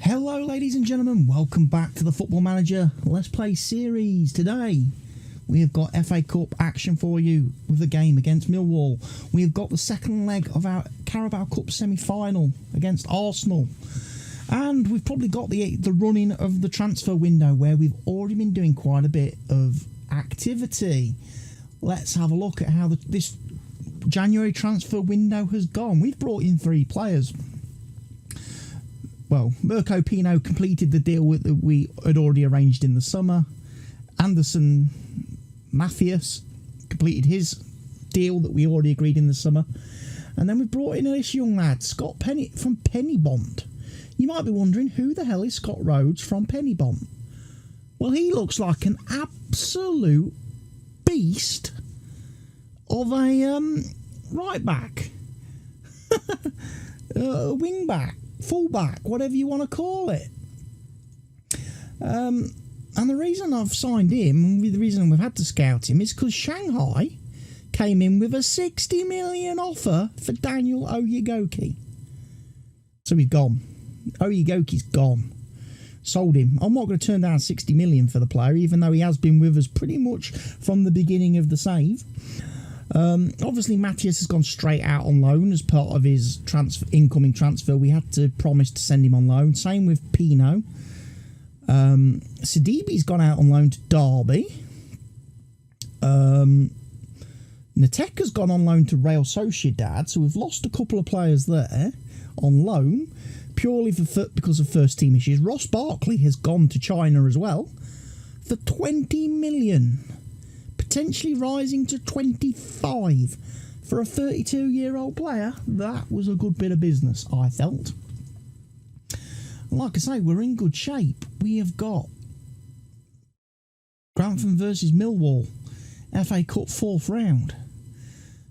Hello ladies and gentlemen, welcome back to the Football Manager Let's Play series. Today we have got FA Cup action for you with a game against Millwall. We have got the second leg of our Carabao Cup semi-final against Arsenal. And we've probably got the running of the transfer window where we've already been doing quite a bit of activity. Let's have a look at how this January transfer window has gone. We've brought in 3 players. Well, Mirko Pino completed the deal that we had already arranged in the summer. Anderson Matthias completed his deal that we already agreed in the summer. And then we brought in this young lad, Scott Penny from Pennybont. You might be wondering, who the hell is Scott Rhodes from Pennybont? Well, he looks like an absolute beast of a right back. A wing back. Fullback, whatever you want to call it. And the reason I've signed him, and the reason we've had to scout him, is because Shanghai came in with a 60 million offer for Daniel Oyegoki. So he's gone. Oyegoki's gone. Sold him. I'm not going to turn down 60 million for the player, even though he has been with us pretty much from the beginning of the save. Obviously Matthias has gone straight out on loan as part of his incoming transfer. We had to promise to send him on loan. Same with Pino. Sidibe's gone out on loan to Derby. Nateka's gone on loan to Real Sociedad. So we've lost a couple of players there on loan purely because of first team issues. Ross Barkley has gone to China as well for 20 million. Potentially rising to 25 for a 32-year-old player. That was a good bit of business, I felt. Like I say, we're in good shape. We have got Grantham versus Millwall, FA Cup 4th round.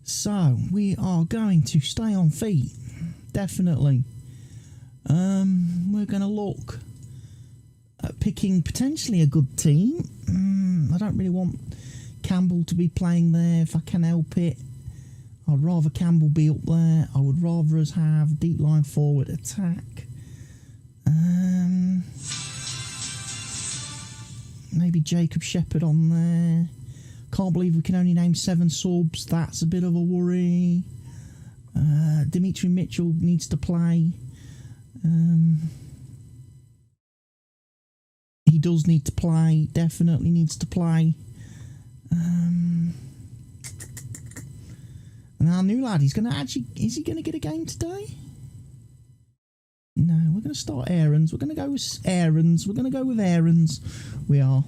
So we are going to stay on feet, definitely. We're going to look at picking potentially a good team. I don't really want Campbell to be playing there if I can help it. I'd rather Campbell be up there. I would rather us have deep line forward attack. Maybe Jacob Shepherd on there. Can't believe we can only name 7 subs. That's a bit of a worry. Dimitri Mitchell needs to play. He does need to play. Definitely needs to play. And our new lad, is he going to get a game today? No, we're going to start Aarons. We're going to go with Aarons. We're going to go with Aarons. We are.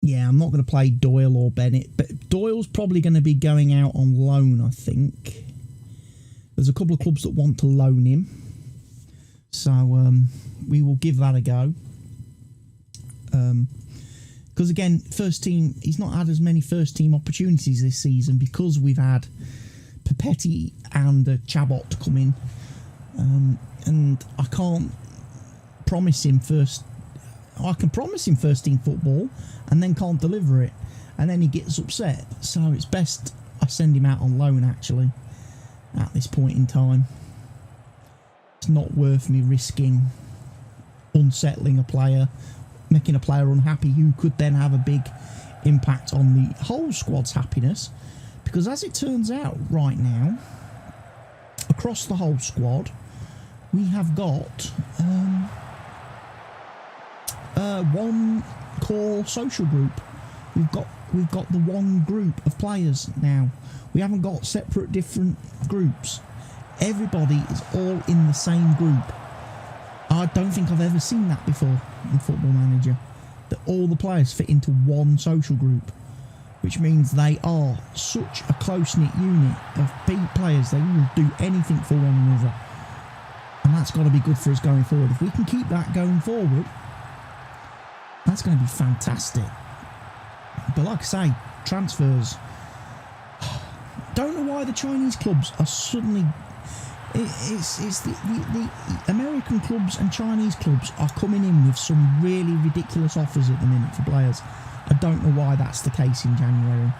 Yeah, I'm not going to play Doyle or Bennett, but Doyle's probably going to be going out on loan, I think. There's a couple of clubs that want to loan him. So we will give that a go. Because again, first team, he's not had as many first team opportunities this season because we've had Papetti and Chabot come in. And I can't promise him I can promise him first team football and then can't deliver it, and then he gets upset. So it's best I send him out on loan, actually, at this point in time. It's not worth me risking unsettling a player, making a player unhappy who could then have a big impact on the whole squad's happiness, because as it turns out right now, across the whole squad, we have got one core social group. We've got the one group of players now. We haven't got separate different groups. Everybody is all in the same group. I don't think I've ever seen that before in Football Manager, that all the players fit into one social group, which means they are such a close-knit unit of players. They will do anything for one another, and that's got to be good for us going forward. If we can keep that going forward, that's going to be fantastic. But like I say, transfers. Don't know why the Chinese clubs are suddenly It's the American clubs and Chinese clubs are coming in with some really ridiculous offers at the minute for players. I don't know why that's the case in January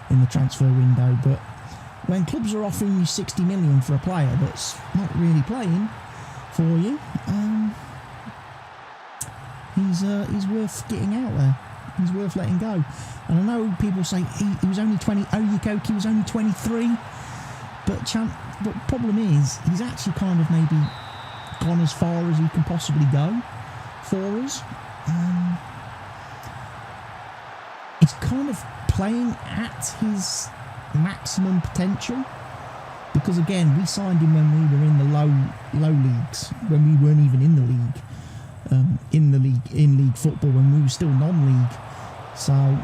in the transfer window, but when clubs are offering you 60 million for a player that's not really playing for you, he's worth getting out there. He's worth letting go. And I know people say he was only 20. Oyukoki was only 23. But problem is, he's actually kind of maybe gone as far as he can possibly go for us. He's kind of playing at his maximum potential. Because again, we signed him when we were in the low leagues, when we weren't even in the league. In league football, when we were still non-league. So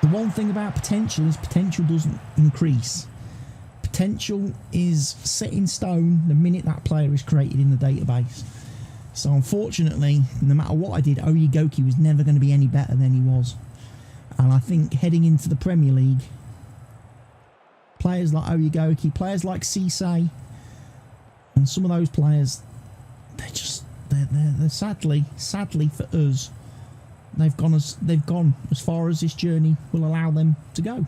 the one thing about potential is potential doesn't increase. Potential is set in stone the minute that player is created in the database. So unfortunately, no matter what I did, Oyukoki was never going to be any better than he was. And I think heading into the Premier League, players like Oyukoki, players like Cisse, and some of those players, they're sadly for us, they've gone as far as this journey will allow them to go.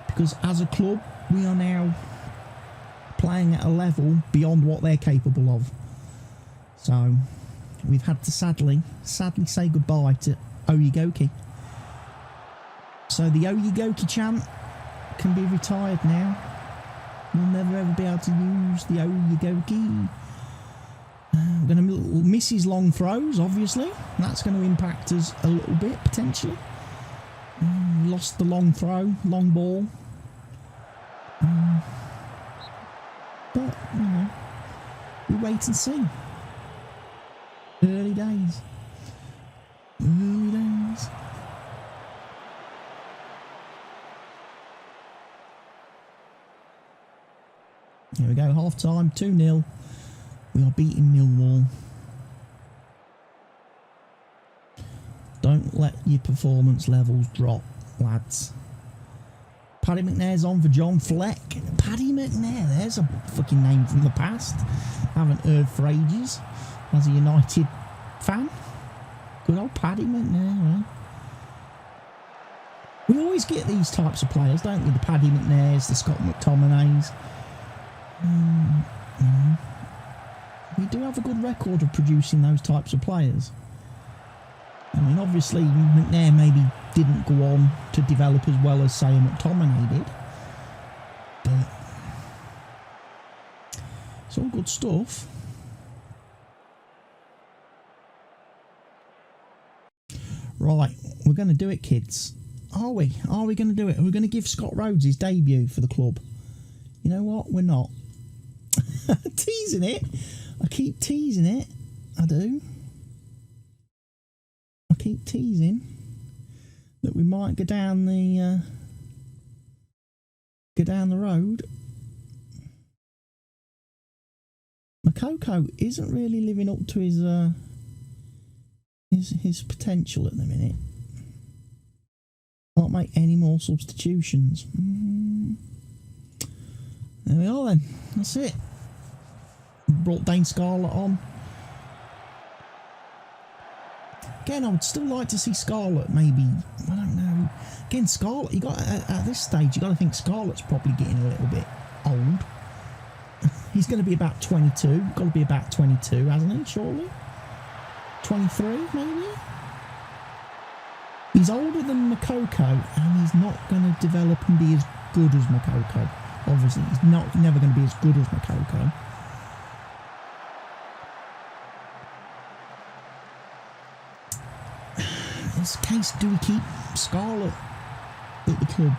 Because as a club, we are now playing at a level beyond what they're capable of. So we've had to sadly say goodbye to Oyukoki. So the Oyukoki chant can be retired now. We'll never ever be able to use the Oyukoki. We're going to miss his long throws, obviously. That's going to impact us a little bit, potentially. Lost the long throw, long ball. But, you know, we wait and see. Early days. Early days. Here we go, half time, 2-0. We are beating Millwall. Don't let your performance levels drop, lads. Paddy McNair's on for John Fleck. Paddy McNair, there's a fucking name from the past. Haven't heard for ages as a United fan. Good old Paddy McNair, eh? We always get these types of players, don't we? The Paddy McNairs, the Scott McTominays. We do have a good record of producing those types of players. I mean, obviously, McNair maybe didn't go on to develop as well as, say, a McTominay did. But it's all good stuff. Right, we're going to do it, kids. Are we? Are we going to do it? Are we going to give Scott Rhodes his debut for the club? You know what? We're not. Teasing it. I keep teasing it. I do. I keep teasing that we might go down the road. Makoko isn't really living up to his potential at the minute. Can't make any more substitutions. There we are then. That's it. Brought Dane Scarlett on. Again, I would still like to see Scarlett maybe, I don't know. Again, Scarlett, you got at this stage, you got to think Scarlett's probably getting a little bit old. He's going to be about 22. Got to be about 22, hasn't he? Surely. 23, maybe. He's older than Makoko, and he's not going to develop and be as good as Makoko. Obviously, he's never going to be as good as Makoko. In this case, do we keep Scarlett at the club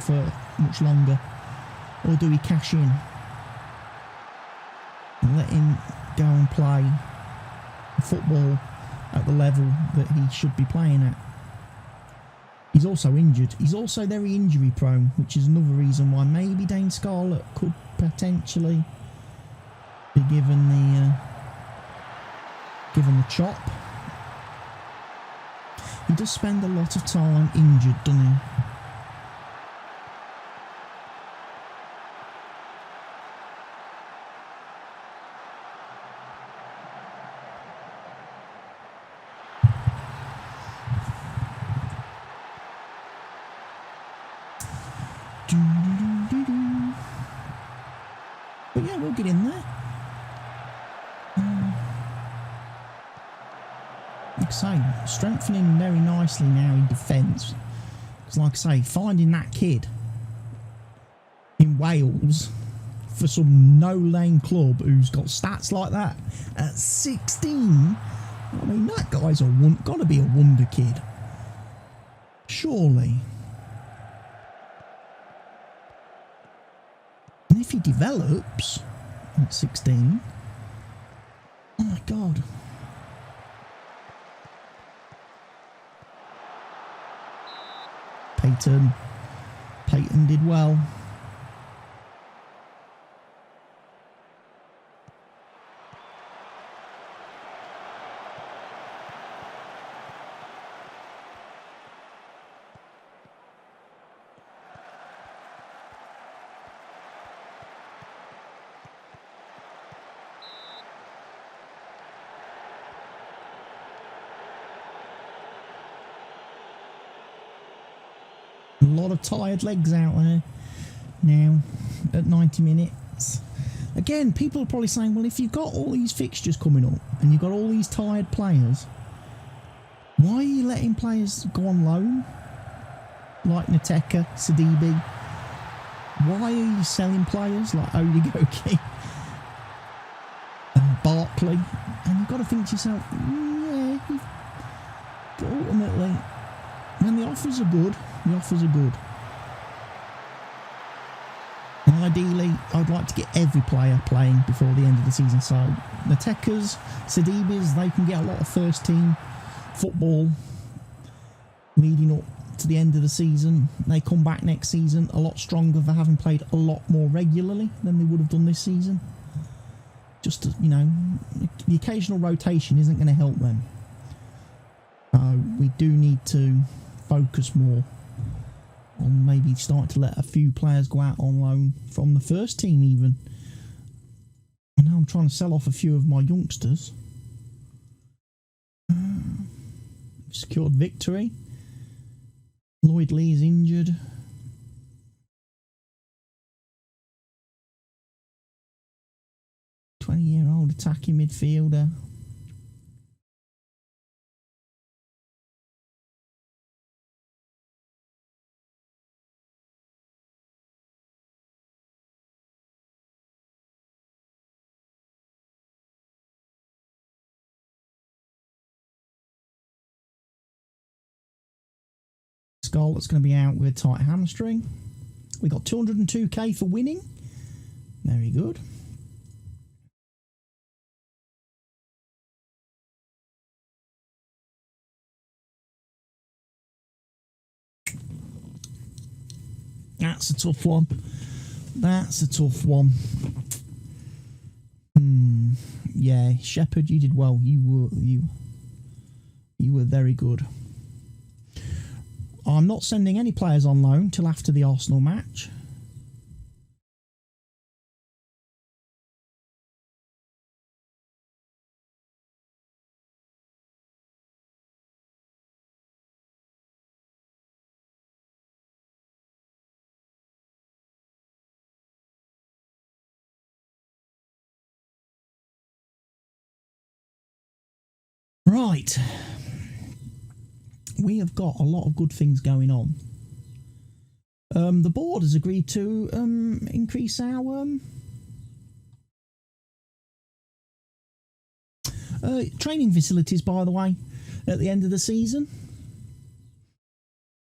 for much longer, or do we cash in and let him go and play football at the level that he should be playing at? He's also injured. He's also very injury prone, which is another reason why maybe Dane Scarlett could potentially be given the chop. He does spend a lot of time injured, doesn't he? We'll get in there. Like I say, strengthening very nicely now in defence. Because like I say, finding that kid in Wales for some no-name club who's got stats like that at 16, I mean, that guy's got to be a wonder kid. Surely. And if he develops at 16, oh my God. Peyton did well. A lot of tired legs out there now at 90 minutes. Again, people are probably saying, well, if you've got all these fixtures coming up and you've got all these tired players, why are you letting players go on loan? Like Nateka, Sidibe. Why are you selling players like Odegoke and Barkley? And you've got to think to yourself, yeah, but ultimately, when the offers are good, the offers are good. And ideally, I'd like to get every player playing before the end of the season. So, Natekas, Sidibis, they can get a lot of first team football leading up to the end of the season. They come back next season a lot stronger for having played a lot more regularly than they would have done this season. Just, you know, the occasional rotation isn't going to help them. So, we do need to focus more on maybe starting to let a few players go out on loan from the first team even. I know I'm trying to sell off a few of my youngsters. Secured victory. Lloyd Lee is injured. "20-year-old attacking midfielder." Scarlett's going to be out with a tight hamstring. We got 202k for winning. Very good. That's a tough one. That's a tough one. Yeah, Shepherd, you did well. You were very good. I'm not sending any players on loan till after the Arsenal match. Right. We have got a lot of good things going on. The board has agreed to increase our training facilities, by the way, at the end of the season.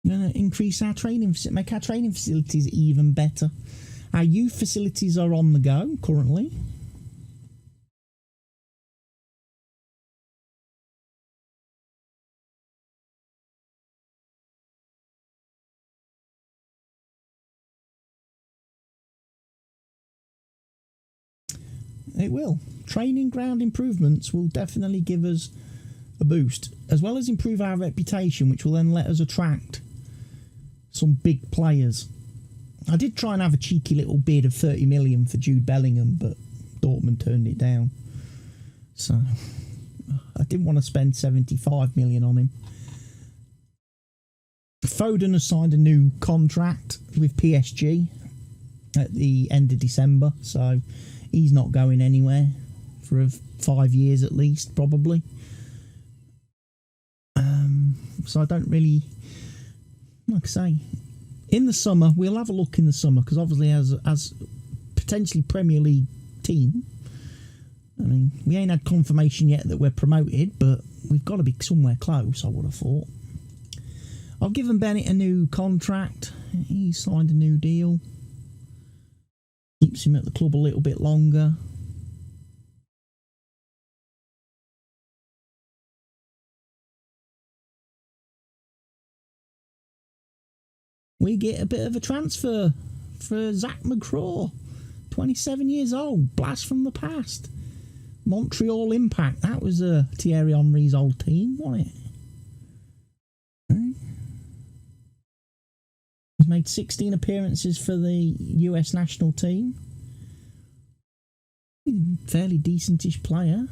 We're going to increase our make our training facilities even better. Our youth facilities are on the go currently. It will. Training ground improvements will definitely give us a boost, as well as improve our reputation, which will then let us attract some big players. I did try and have a cheeky little bid of 30 million for Jude Bellingham, but Dortmund turned it down. So I didn't want to spend 75 million on him. Foden has signed a new contract with PSG at the end of December, so He's not going anywhere for 5 years at least, probably. So I don't really, like I say, in the summer, we'll have a look in the summer, because obviously as potentially Premier League team, I mean, we ain't had confirmation yet that we're promoted, but we've got to be somewhere close, I would have thought. I've given Bennett a new contract. He signed a new deal. Keeps him at the club a little bit longer. We get a bit of a transfer for Zach McCraw, 27 years old, blast from the past. Montreal Impact, that was Thierry Henry's old team, wasn't it? He's made 16 appearances for the US national team. Fairly decentish player.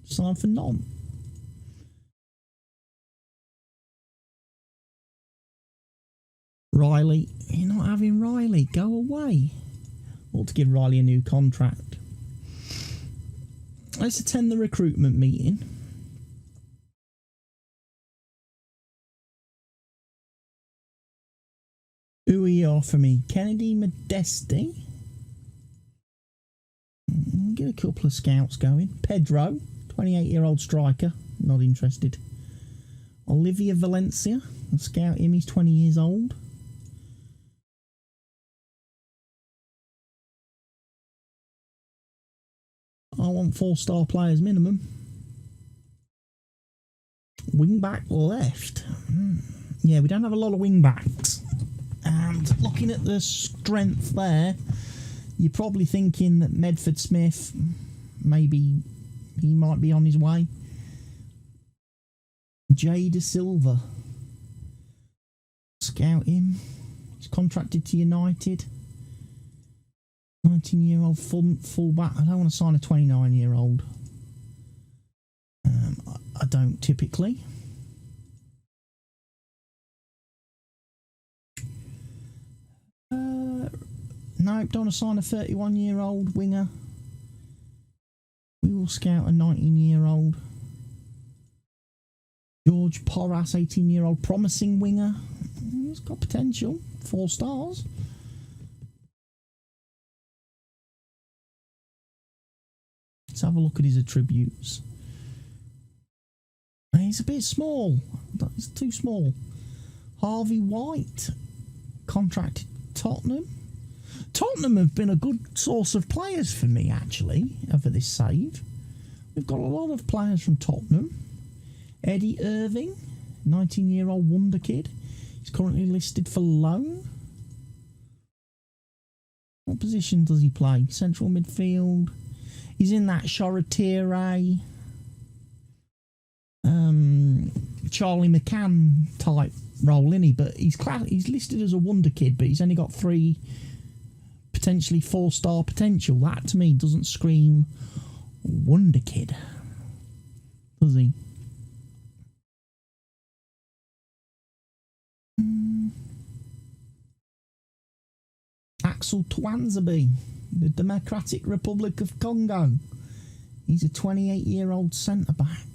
Signed for none. Riley, you're not having Riley, go away. Ought to give Riley a new contract. Let's attend the recruitment meeting. Who are you offer me? Kennedy Modesti. We'll get a couple of scouts going. Pedro, 28-year-old striker, not interested. Olivia Valencia, I'll scout him, he's 20 years old. I want 4-star players minimum. Wing back left. Yeah, we don't have a lot of wing backs. And looking at the strength there, you're probably thinking that Medford Smith, maybe he might be on his way. Jay De Silva. Scout him. He's contracted to United. 19-year-old fullback. I don't want to sign a 29-year-old. I don't typically. Nope, don't want to sign a 31-year-old winger. We will scout a 19-year-old. George Porras, 18-year-old promising winger. He's got potential. 4 stars. Let's have a look at his attributes. He's a bit small. He's too small. Harvey White, contracted Tottenham. Tottenham have been a good source of players for me, actually, over this save. We've got a lot of players from Tottenham. Eddie Irving, 19-year-old wonder kid. He's currently listed for loan. What position does he play? Central midfield. He's in that Shoretire, Charlie McCann type role, isn't he? But he's listed as a wonder kid, but he's only got 3, potentially 4-star potential. That to me doesn't scream wonder kid, does he? Axel Twanzebe, the Democratic Republic of Congo. He's a 28-year-old centre-back,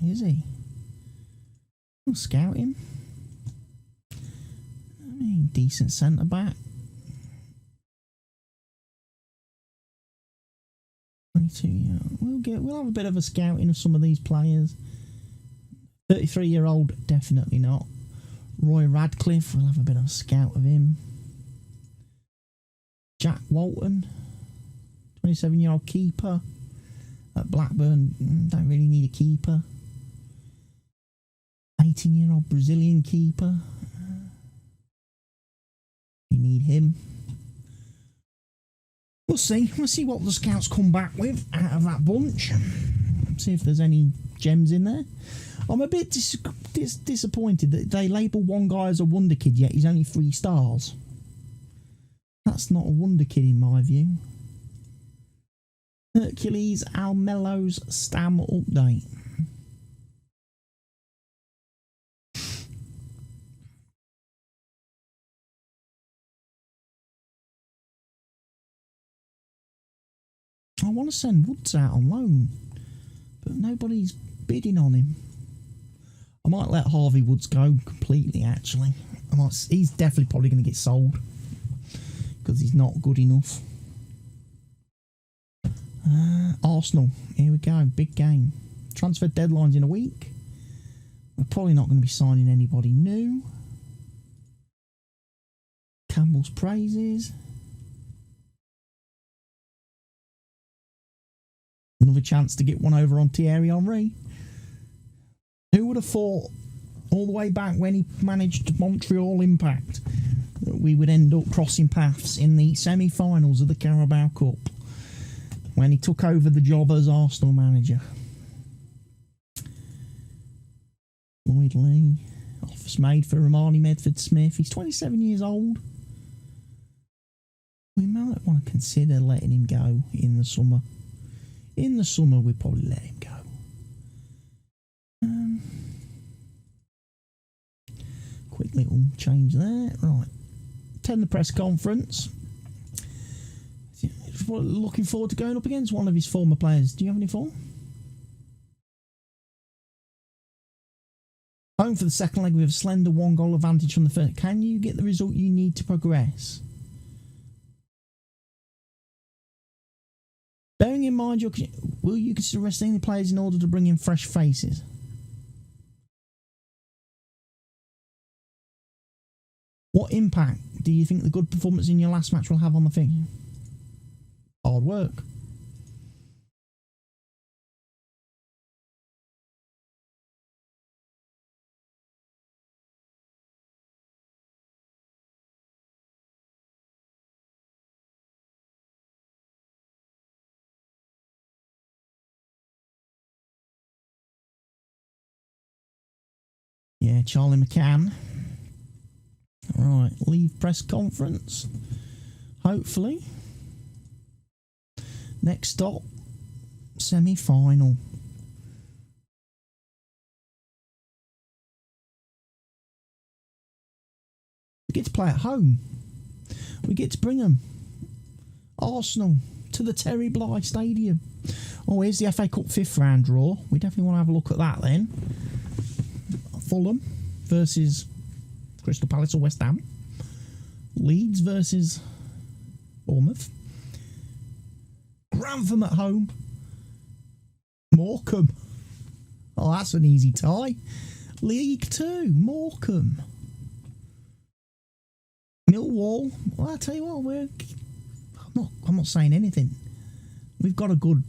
is he? We'll scout him. I mean, decent centre-back. 22-year-old. We'll have a bit of a scouting of some of these players. 33-year-old, definitely not. Roy Radcliffe, we'll have a bit of a scout of him. Jack Walton, 27-year-old keeper at Blackburn. Don't really need a keeper. 18-year-old Brazilian keeper. We need him. We'll see. We'll see what the scouts come back with out of that bunch. See if there's any gems in there. I'm a bit disappointed that they label one guy as a wonder kid, yet he's only 3 stars. That's not a wonder kid in my view. Hercules Almelo's Stam update. I want to send Woods out on loan, but nobody's bidding on him. I might let Harvey Woods go completely, actually. He's definitely probably going to get sold because he's not good enough. Arsenal, here we go, big game. Transfer deadline's in a week. We're probably not going to be signing anybody new. Campbell's praises. Another chance to get one over on Thierry Henry. Who would have thought, all the way back when he managed Montreal Impact, that we would end up crossing paths in the semi-finals of the Carabao Cup when he took over the job as Arsenal manager. Lloyd Lee, offers made for Romani Medford-Smith. He's 27 years old. We might want to consider letting him go in the summer. In the summer, we'd probably let him go. Quick little change there. Right. Attend the press conference. Looking forward to going up against one of his former players. Do you have any form? Home for the second leg with a slender 1-goal advantage from the first. Can you get the result you need to progress? Bearing in mind, will you consider resting the players in order to bring in fresh faces? What impact do you think the good performance in your last match will have on the thing? Hard work. Yeah, Charlie McCann. Right, leave press conference. Hopefully. Next stop, semi-final. We get to play at home. We get to bring them, Arsenal, to the Terry Bly Stadium. Oh, here's the FA Cup 5th round draw. We definitely want to have a look at that then. Fulham versus Crystal Palace or West Ham. Leeds versus Bournemouth. Grantham at home. Morecambe. Oh, that's an easy tie. League 2, Morecambe. Millwall. Well, I tell you what, I'm not saying anything. We've got a good,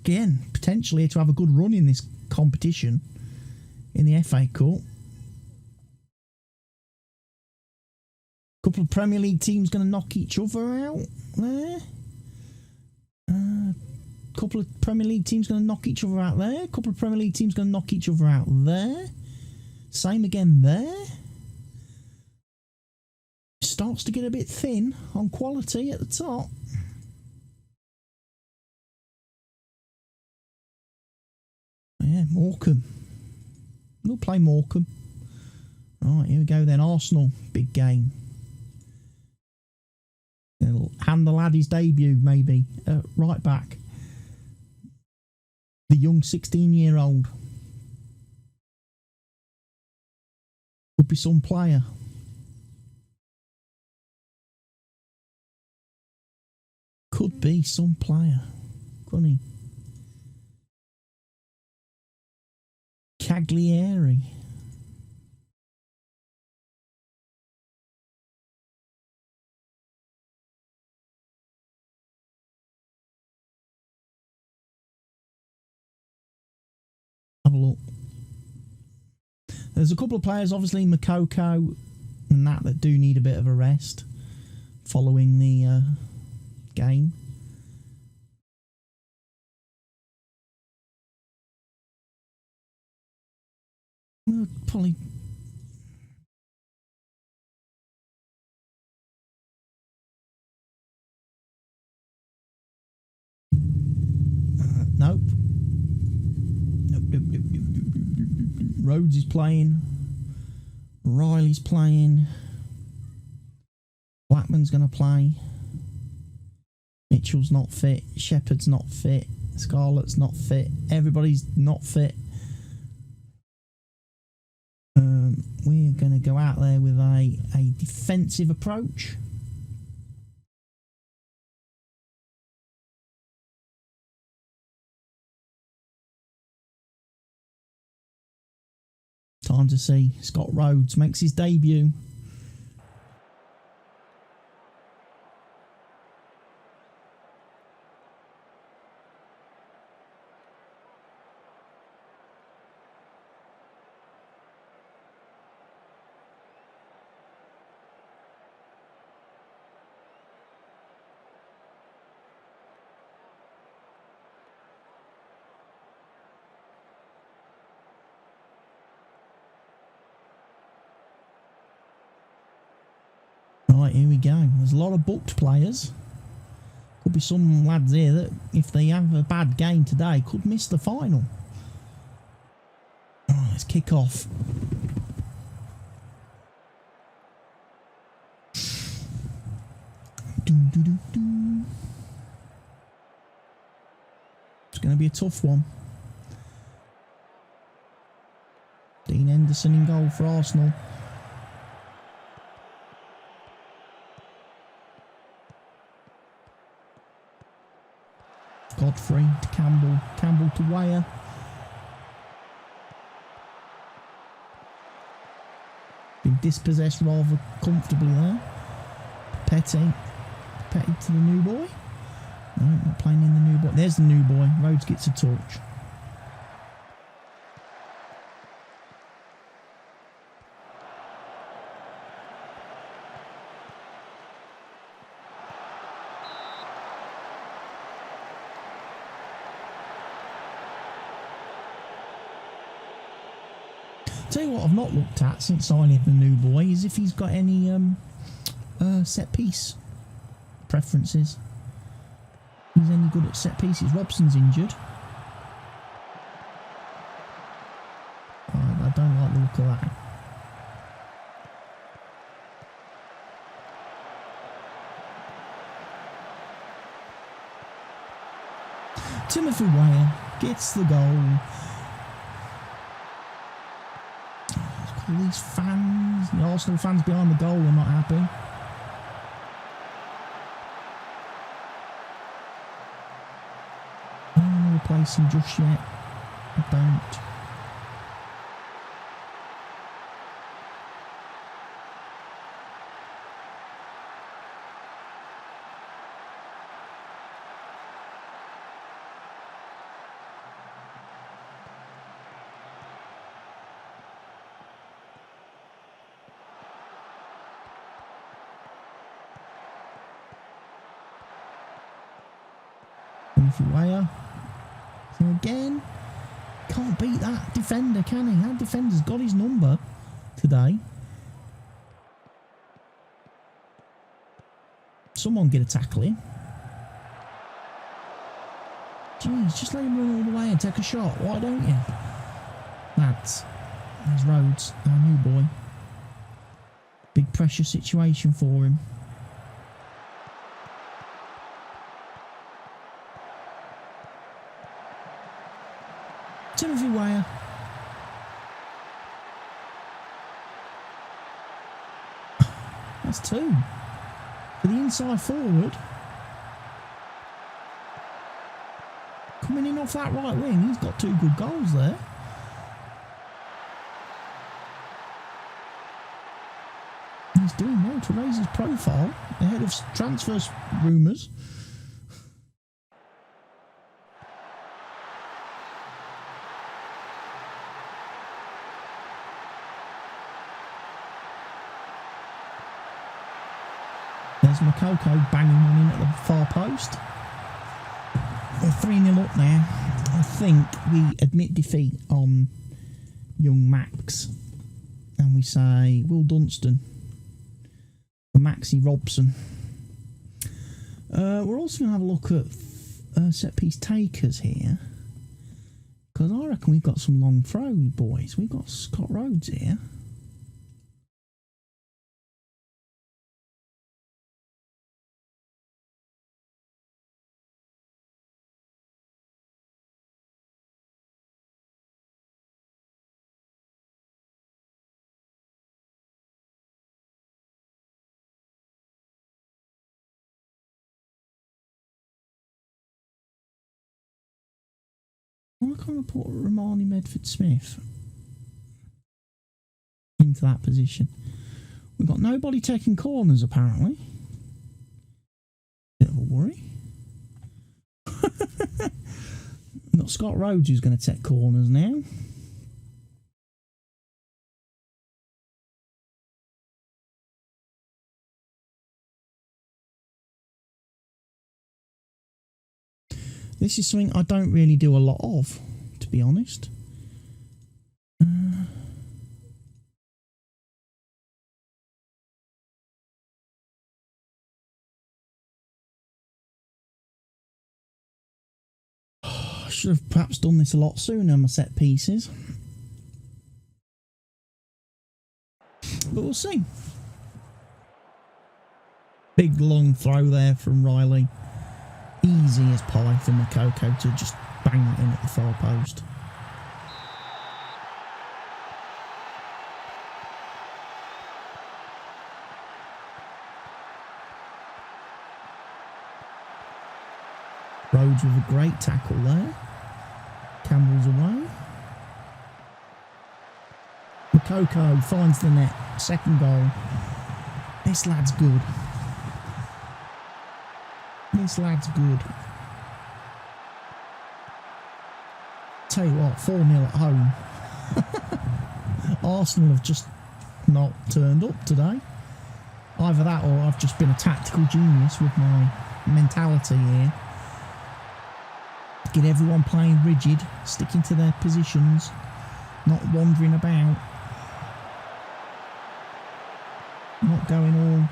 again, potentially to have a good run in this competition in the FA Cup. Couple of Premier League teams going to knock each other out there. Couple of Premier League teams going to knock each other out there. Couple of Premier League teams going to knock each other out there. Same again there. Starts to get a bit thin on quality at the top. Yeah, Morecambe. We'll play Morecambe. Right, here we go then. Arsenal, big game. It'll hand the lad his debut, maybe. Right back. The young 16-year-old. Could be some player. Could be some player. Couldn't he? Cagliari. Have a look. There's a couple of players, obviously Makoko and that do need a bit of a rest following the game. Probably. Nope. Nope. Rhodes is playing. Riley's playing. Blackman's going to play. Mitchell's not fit. Shepherd's not fit. Scarlett's not fit. Everybody's not fit. We're going to go out there with a defensive approach. Time to see Scott Rhodes makes his debut. Right, here we go. There's a lot of booked players. Could be some lads here that, if they have a bad game today, could miss the final. Oh, let's kick off. It's going to be a tough one. Dean Henderson in goal for Arsenal. Godfrey to Campbell. Campbell to Weyer. Been dispossessed rather comfortably there. Petty. Petty to the new boy. No, not playing in the new boy. There's the new boy. Rhodes gets a torch. Tell you what I've not looked at since signing the new boy is if he's got any set piece preferences. He's any good at set pieces. Robson's injured. I don't like the look of that. Timothy Weyer gets the goal. All these fans, the Arsenal fans behind the goal, are not happy. I don't want to replace him just yet. I don't. Weyer. So again, can't beat that defender, can he? That defender's got his number today. Someone get a tackle in. Jeez, just let him run all the way and take a shot. Why don't you? Lads, there's Rhodes, our new boy. Big pressure situation for him. Timothy Weyer. That's two. For the inside forward. Coming in off that right wing, he's got two good goals there. He's doing well to raise his profile ahead of transfer rumours. There's Makoko banging one in at the far post. We're 3-0 up now. I think we admit defeat on young Max. And we say Will Dunstan for Maxie Robson. We're also going to have a look at set piece takers here. Because I reckon we've got some long throw boys. We've got Scott Rhodes here. Why can't I put Romani Medford-Smith into that position? We've got nobody taking corners, apparently. Bit of a worry. We've got Scott Rhodes who's going to take corners now. This is something I don't really do a lot of, to be honest. I should have perhaps done this a lot sooner, my set pieces. But we'll see. Big long throw there from Riley. Easy as pie for Makoko to just bang it in at the far post. Rhodes with a great tackle there. Campbell's away. Makoko finds the net. Second goal. This lad's good. This lad's good. Tell you what, 4-0 at home. Arsenal have just not turned up today. Either that or I've just been a tactical genius with my mentality here. Get everyone playing rigid, sticking to their positions, not wandering about, not going all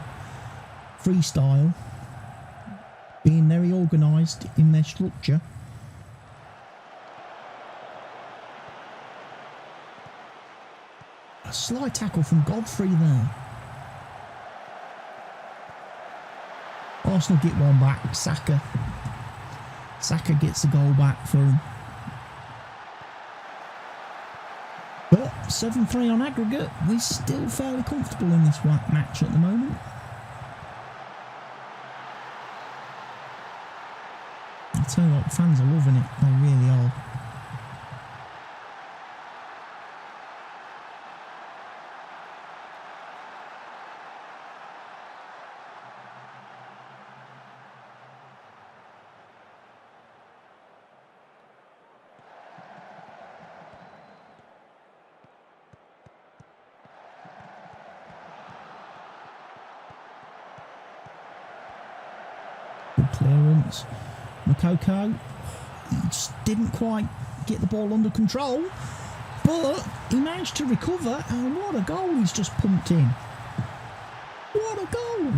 freestyle. Being very organised in their structure. A slight tackle from Godfrey there. Arsenal get one back. Saka gets the goal back for him. But 7-3 on aggregate. We're still fairly comfortable in this match at the moment. I tell you what, fans are loving it. They really are. Good clearance. Makoko, he just didn't quite get the ball under control, but he managed to recover, and what a goal he's just pumped in. What a goal!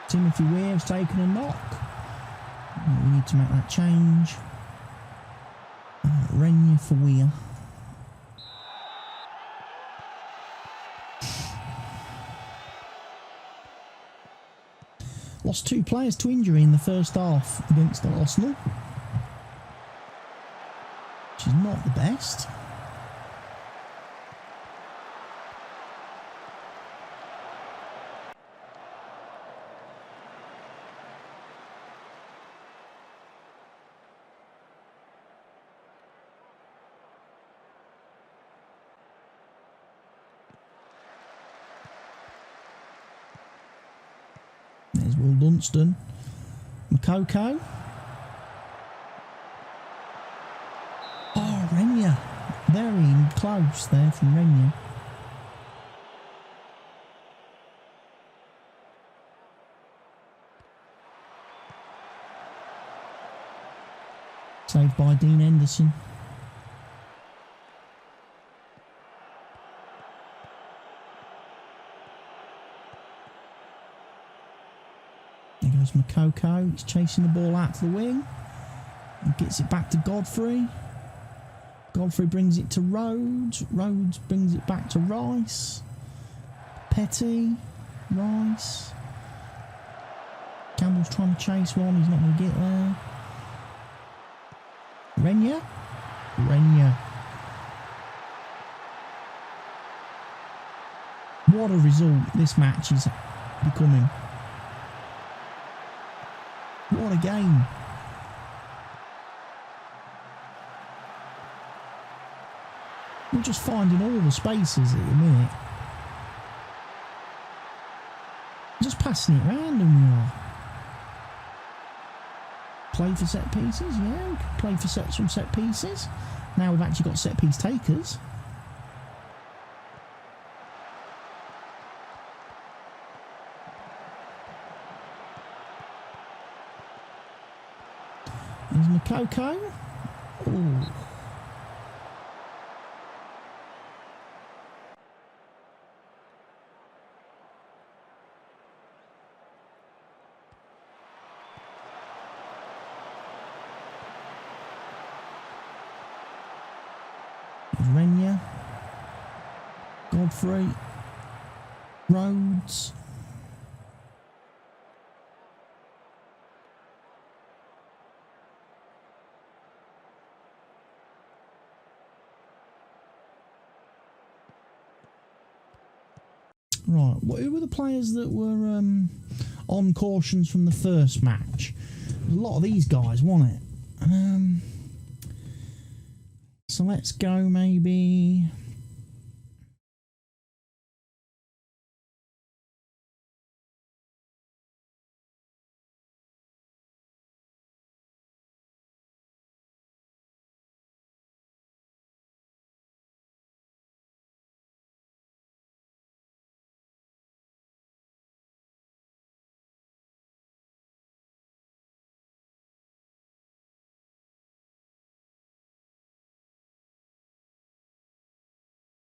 Timothy Weir's taken a knock. We need to make that change. Renya for Weir. Lost 2 players to injury in the first half against Arsenal, which is not the best. There's Will Dunstan. Makoko. Oh, Renya. Very close there from Renya. Saved by Dean Henderson. There goes Makoko. He's chasing the ball out to the wing. And gets it back to Godfrey. Godfrey brings it to Rhodes. Rhodes brings it back to Rice. Petty. Rice. Campbell's trying to chase one. He's not going to get there. Renya. Renya. What a result this match is becoming. What a game. We're just finding all the spaces at the minute. Just passing it around and we are. Play for set pieces, yeah, we can play for some set pieces. Now we've actually got set piece takers. There's Makoko. Ooh. Renya, Godfrey, Rhodes, right. Who were the players that were on cautions from the first match? There's a lot of these guys, wasn't it? So let's go maybe.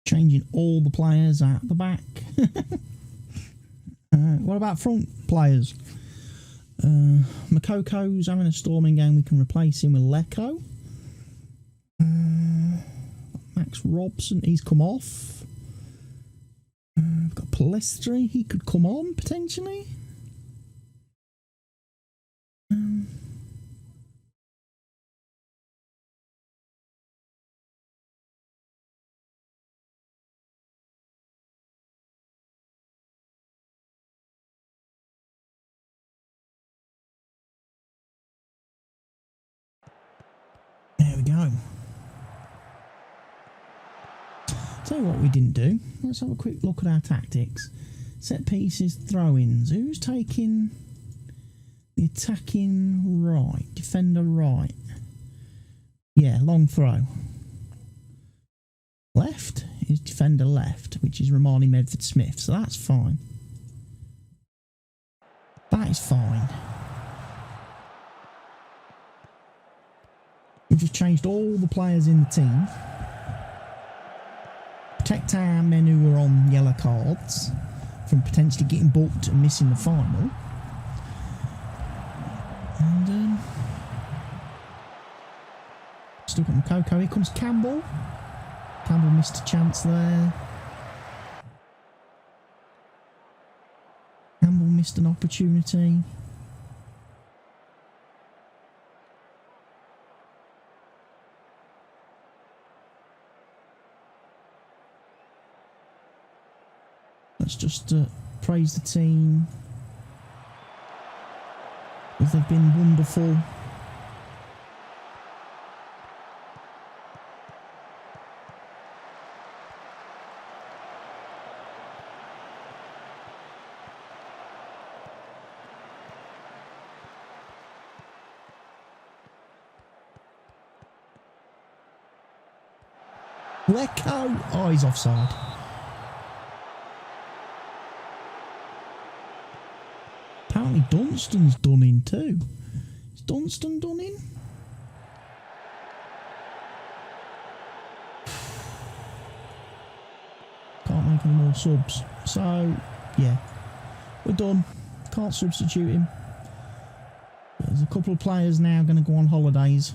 Changing all the players at the back. What about front players? Makoko's having a storming game. We can replace him with Lecco. Max Robson, he's come off. We've got Palestri, he could come on potentially. There we go. Tell you what we didn't do. Let's have a quick look at our tactics. Set pieces, throw-ins. Who's taking the attacking right? Defender right. Yeah, long throw. Left is defender left, which is Romani Medford-Smith, so that's fine. That is fine. We've just changed all the players in the team. Protect our men who were on yellow cards from potentially getting booked and missing the final. And still got Makoko. Here comes Campbell. Campbell missed a chance there. Campbell missed an opportunity. Let's just praise the team, because they've been wonderful. Lecco! Oh, he's offside. Apparently Dunstan's done in too. Is Dunstan done in? Can't make any more subs. So, yeah. We're done. Can't substitute him. There's a couple of players now going to go on holidays.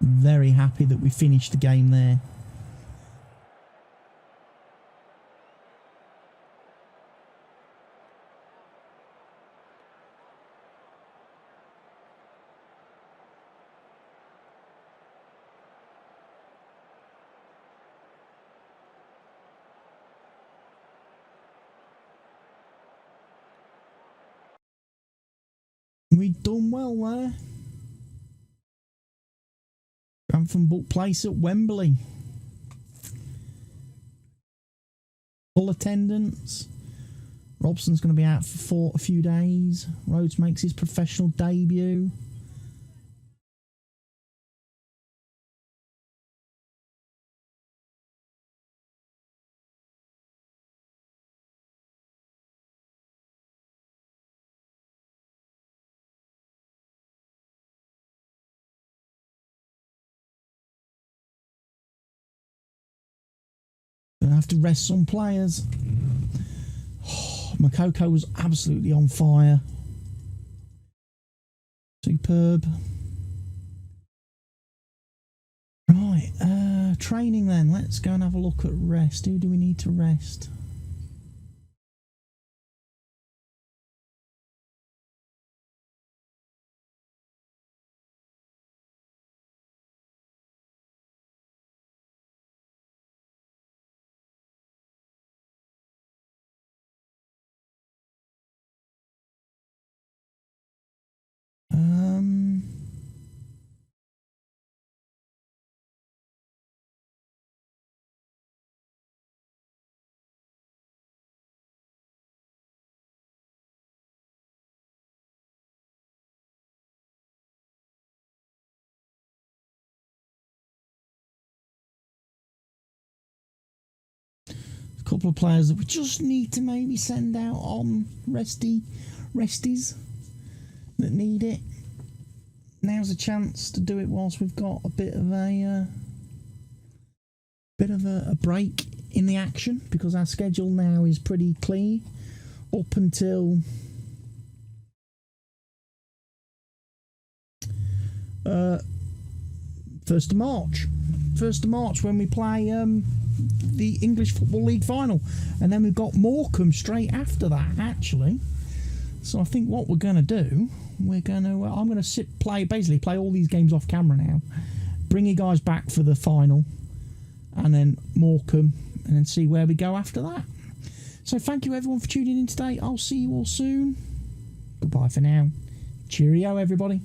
Very happy that we finished the game there. We done well there. Grantham book place at Wembley. Full attendance. Robson's going to be out for a few days. Rhodes makes his professional debut. Gonna have to rest some players. Makoko was absolutely on fire. Superb. Right, training then. Let's go and have a look at rest. Who do we need to rest? Couple of players that we just need to maybe send out on resties that need it. Now's a chance to do it whilst we've got a bit of a break in the action, because our schedule now is pretty clear up until first of March. 1st of March when we play the English Football League final, and then we've got Morecambe straight after that, actually. So I think what we're going to do, I'm going to basically play all these games off camera now, bring you guys back for the final, and then Morecambe, and then see where we go after that. So thank you everyone for tuning in today. I'll see you all soon. Goodbye for now. Cheerio everybody.